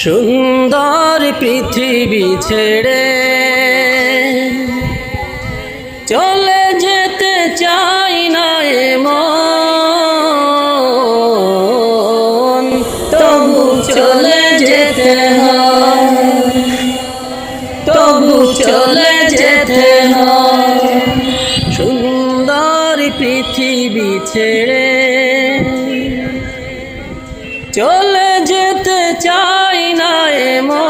সুন্দর পৃথিবী ছেড়ে চলে যেতে চাই না এমন, তবু চলে যেতে হয়, তবু চলে যেতে হয়। সুন্দর পৃথিবী ছেড়ে চলে যেতে চাই না এমন,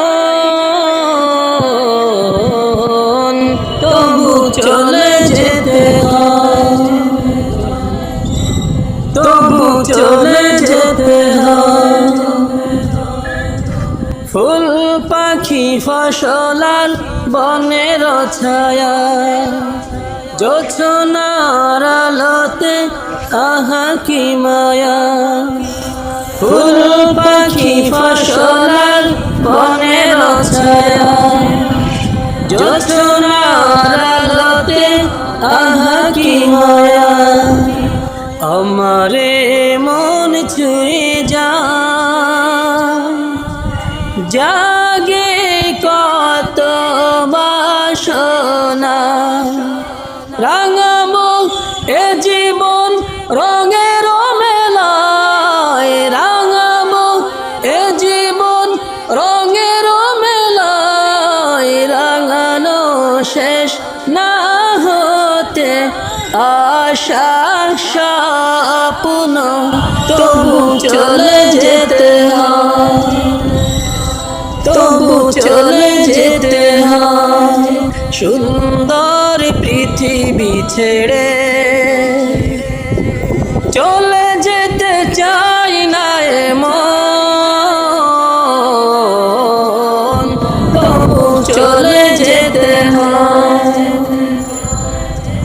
তবু চলে যেতে হয়, তবু চলে যেতে হয়। ফুল পাখি ফসলার বনের ছায়া, জোছনার আলোতে আহা কি মায়া। ফুল পাখি ফসলার বনের ছায়া, জোছনার আলোতে আহা কি মায়া। আমারে মন ছুঁয়ে যায়, জাগে কত বাসনা। রাঙাবো এ জীবন রঙের মেলায়, রাঙাবো এ জীবন রঙের মেলায়। রাঙানো শেষ না হতে আশা স্বপ্ন, তবু চলে যেতে হয়, তবু চলে যেতে হয়। সুন্দর পৃথিবী ছেড়ে চলে যেতে চাই না এমন, তবু চলে যেতে হয়,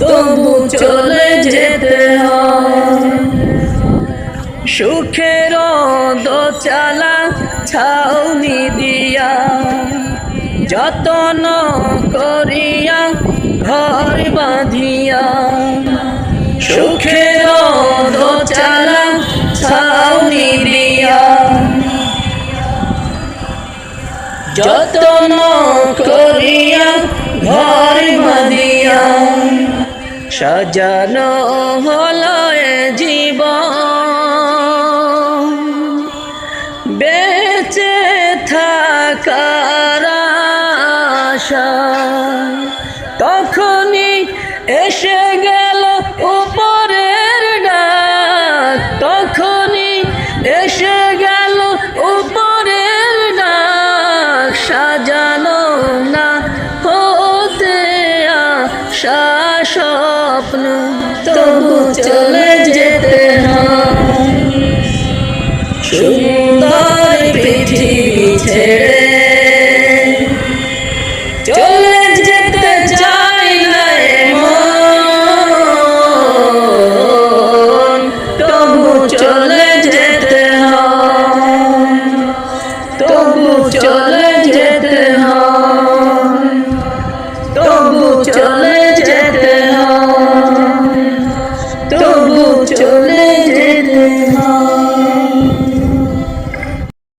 তবু চলে যেতে হয়। সুখের দোচালা ছাউনি দিয়া, যতন করিয়া ঘর বাঁধিয়া। সুখের দোচালা ছাউনি দিয়া, যতন করিয়া ঘর বাঁধিয়া। সাজানো হলো এ জীবন